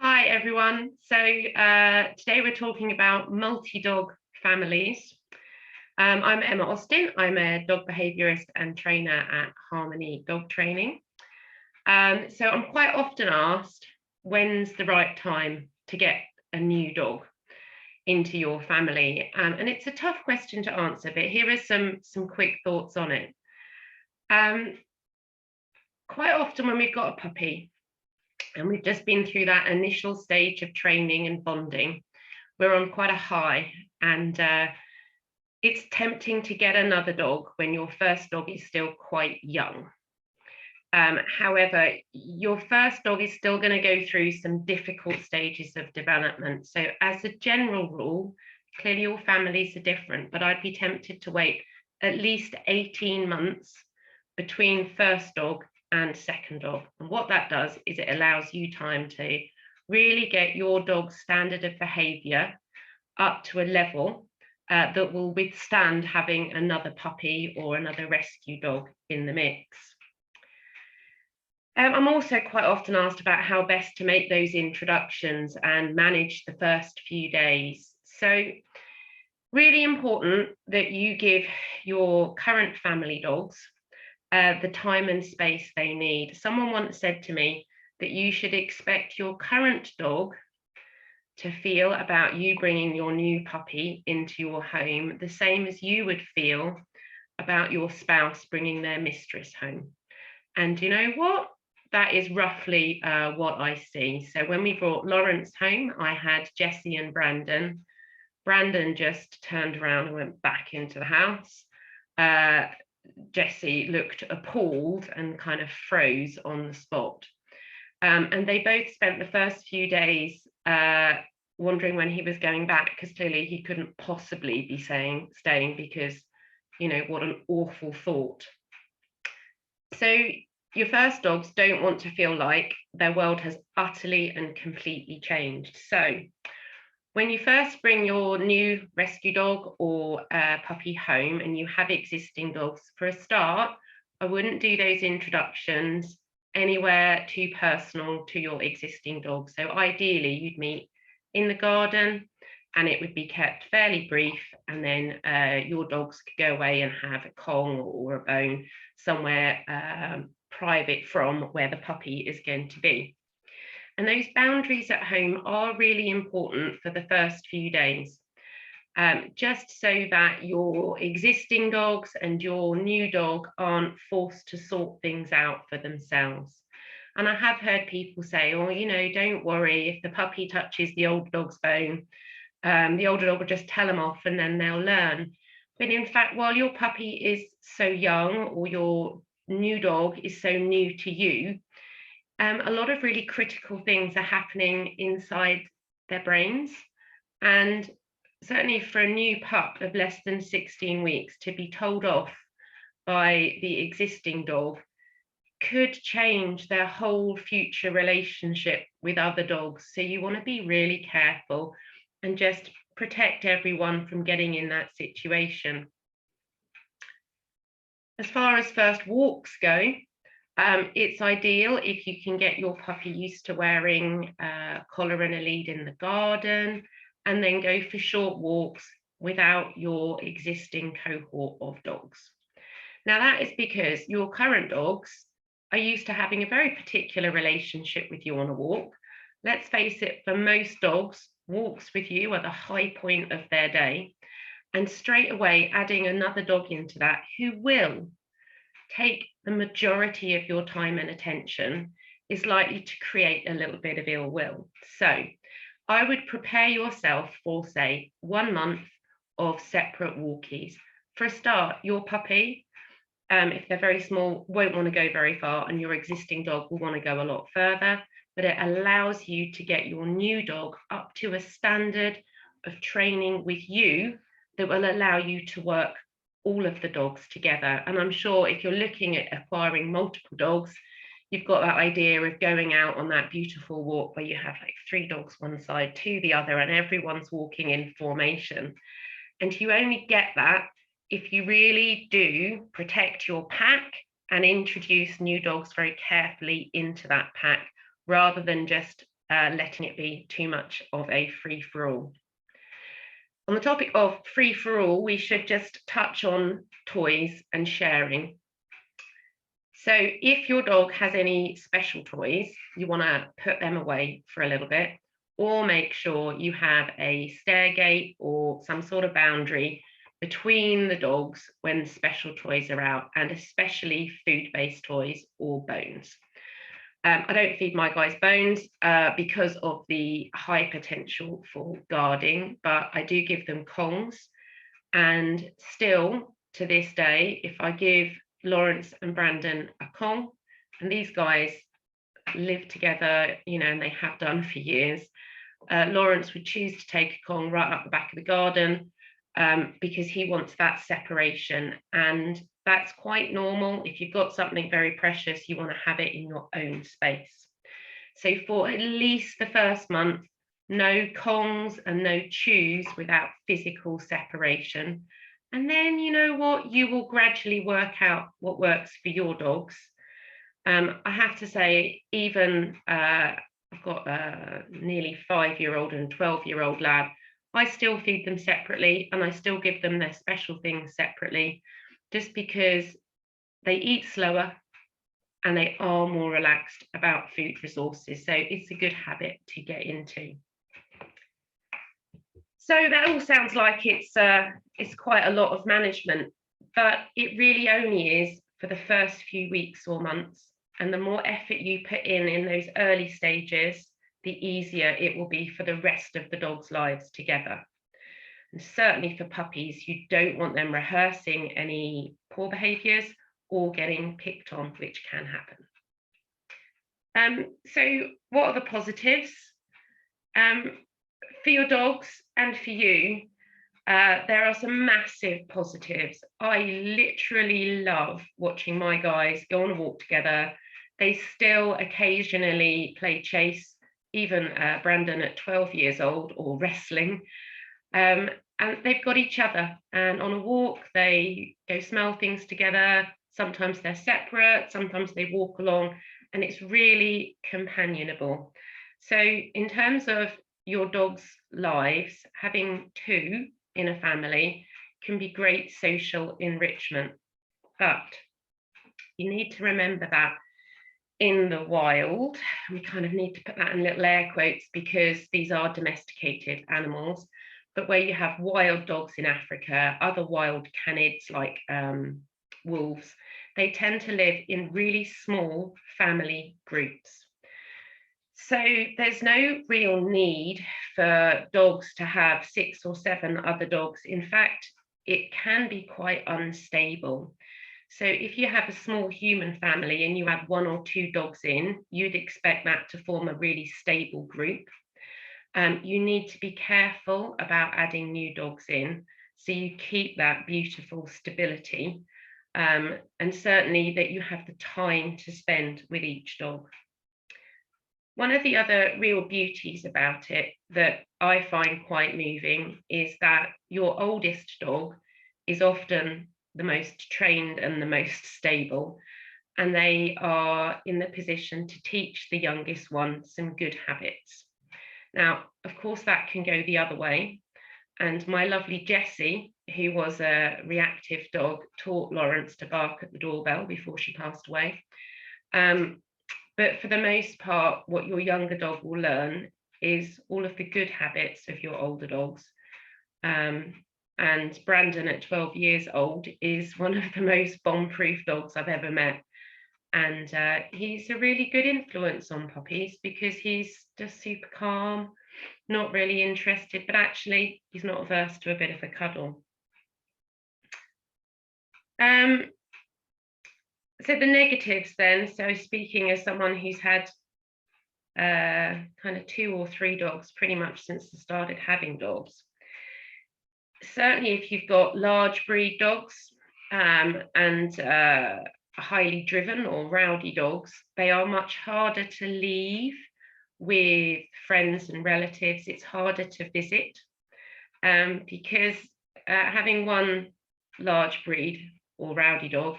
Hi everyone. Today we're talking about multi-dog families. I'm Emma Austin. I'm a dog behaviourist and trainer at Harmony Dog Training. So I'm quite often asked, when's the right time to get a new dog into your family? And it's a tough question to answer, but here are some quick thoughts on it. Quite often when we've got a puppy, and we've just been through that initial stage of training and bonding, we're on quite a high, and it's tempting to get another dog when your first dog is still quite young. However, your first dog is still going to go through some difficult stages of development. So as a general rule, clearly all families are different, but I'd be tempted to wait at least 18 months between first dog and second dog. And what that does is it allows you time to really get your dog's standard of behavior up to a level that will withstand having another puppy or another rescue dog in the mix. I'm also quite often asked about how best to make those introductions and manage the first few days. So really important that you give your current family dogs the time and space they need. Someone once said to me that you should expect your current dog to feel about you bringing your new puppy into your home the same as you would feel about your spouse bringing their mistress home. And you know what? That is roughly what I see. So when we brought Lawrence home, I had Jessie and Brandon. Brandon just turned around and went back into the house. Jessie looked appalled and kind of froze on the spot. And they both spent the first few days wondering when he was going back, because clearly he couldn't possibly be staying because, you know, what an awful thought. So your first dogs don't want to feel like their world has utterly and completely changed. So when you first bring your new rescue dog or puppy home and you have existing dogs, for a start, I wouldn't do those introductions anywhere too personal to your existing dog. So ideally you'd meet in the garden and it would be kept fairly brief, and then your dogs could go away and have a Kong or a bone somewhere private from where the puppy is going to be. And those boundaries at home are really important for the first few days, just so that your existing dogs and your new dog aren't forced to sort things out for themselves. And I have heard people say, oh, you know, don't worry, if the puppy touches the old dog's bone, the older dog will just tell them off and then they'll learn. But in fact, while your puppy is so young or your new dog is so new to you, a lot of really critical things are happening inside their brains. And certainly for a new pup of less than 16 weeks to be told off by the existing dog could change their whole future relationship with other dogs. So you want to be really careful and just protect everyone from getting in that situation. As far as first walks go, it's ideal if you can get your puppy used to wearing a collar and a lead in the garden, and then go for short walks without your existing cohort of dogs. Now that is because your current dogs are used to having a very particular relationship with you on a walk. Let's face it, for most dogs, walks with you are the high point of their day. And straight away adding another dog into that who will take the majority of your time and attention is likely to create a little bit of ill will. So I would prepare yourself for, say, 1 month of separate walkies. For a start, your puppy, if they're very small, won't want to go very far, and your existing dog will want to go a lot further, but it allows you to get your new dog up to a standard of training with you that will allow you to work all of the dogs together. And I'm sure if you're looking at acquiring multiple dogs, you've got that idea of going out on that beautiful walk where you have like 3 dogs one side, 2 the other, and everyone's walking in formation. And you only get that if you really do protect your pack and introduce new dogs very carefully into that pack, rather than just letting it be too much of a free-for-all. On the topic of free-for-all, we should just touch on toys and sharing. So if your dog has any special toys, you want to put them away for a little bit, or make sure you have a stair gate or some sort of boundary between the dogs when special toys are out, and especially food-based toys or bones. I don't feed my guys bones because of the high potential for guarding, but I do give them Kongs. And still to this day, if I give Lawrence and Brandon a Kong, and these guys live together, and they have done for years, Lawrence would choose to take a Kong right up the back of the garden because he wants that separation. And that's quite normal. If you've got something very precious, you want to have it in your own space. So for at least the first month, no Kongs and no chews without physical separation. And then, you know what, you will gradually work out what works for your dogs. I have to say, even I've got a nearly 5-year-old and 12-year-old lab. I still feed them separately, and I still give them their special things separately, just because they eat slower and they are more relaxed about food resources. So it's a good habit to get into. So that all sounds like it's quite a lot of management, but it really only is for the first few weeks or months. And the more effort you put in those early stages, the easier it will be for the rest of the dog's lives together. And certainly for puppies, you don't want them rehearsing any poor behaviours or getting picked on, which can happen. So what are the positives? For your dogs and for you, there are some massive positives. I literally love watching my guys go on a walk together. They still occasionally play chase, even Brandon at 12 years old, or wrestling. And they've got each other. And on a walk, they go smell things together. Sometimes they're separate, sometimes they walk along, and it's really companionable. So in terms of your dog's lives, having two in a family can be great social enrichment. But you need to remember that in the wild, we kind of need to put that in little air quotes because these are domesticated animals, but where you have wild dogs in Africa, other wild canids like wolves, they tend to live in really small family groups. So there's no real need for dogs to have 6 or 7 other dogs. In fact, it can be quite unstable. So if you have a small human family and you add 1 or 2 dogs in, you'd expect that to form a really stable group. You need to be careful about adding new dogs in, so you keep that beautiful stability, and certainly that you have the time to spend with each dog. One of the other real beauties about it that I find quite moving is that your oldest dog is often the most trained and the most stable, and they are in the position to teach the youngest one some good habits. Now, of course, that can go the other way. And my lovely Jessie, who was a reactive dog, taught Lawrence to bark at the doorbell before she passed away. But for the most part, what your younger dog will learn is all of the good habits of your older dogs. And Brandon at 12 years old is one of the most bomb-proof dogs I've ever met. And he's a really good influence on puppies because he's just super calm, not really interested, but actually he's not averse to a bit of a cuddle. So the negatives then, so speaking as someone who's had kind of 2 or 3 dogs pretty much since I started having dogs. Certainly if you've got large breed dogs and highly driven or rowdy dogs, they are much harder to leave with friends and relatives. It's harder to visit because having one large breed or rowdy dog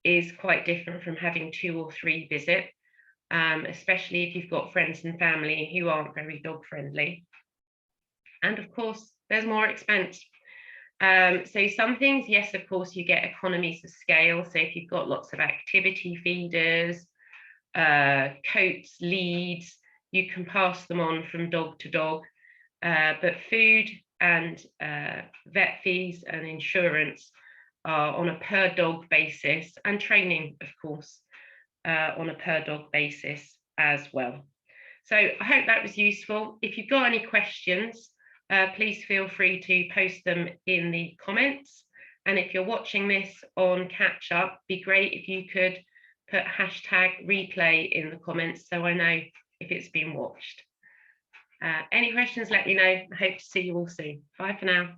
is quite different from having 2 or 3 visit. especially if you've got friends and family who aren't very dog friendly. And of course, there's more expense. So some things, yes, of course, you get economies of scale. So if you've got lots of activity feeders, coats, leads, you can pass them on from dog to dog. But food and vet fees and insurance are on a per dog basis, and training, of course, on a per dog basis as well. So I hope that was useful. If you've got any questions, please feel free to post them in the comments. And if you're watching this on catch up, be great if you could put #replay in the comments so I know if it's been watched. Any questions, let me know. I hope to see you all soon. Bye for now.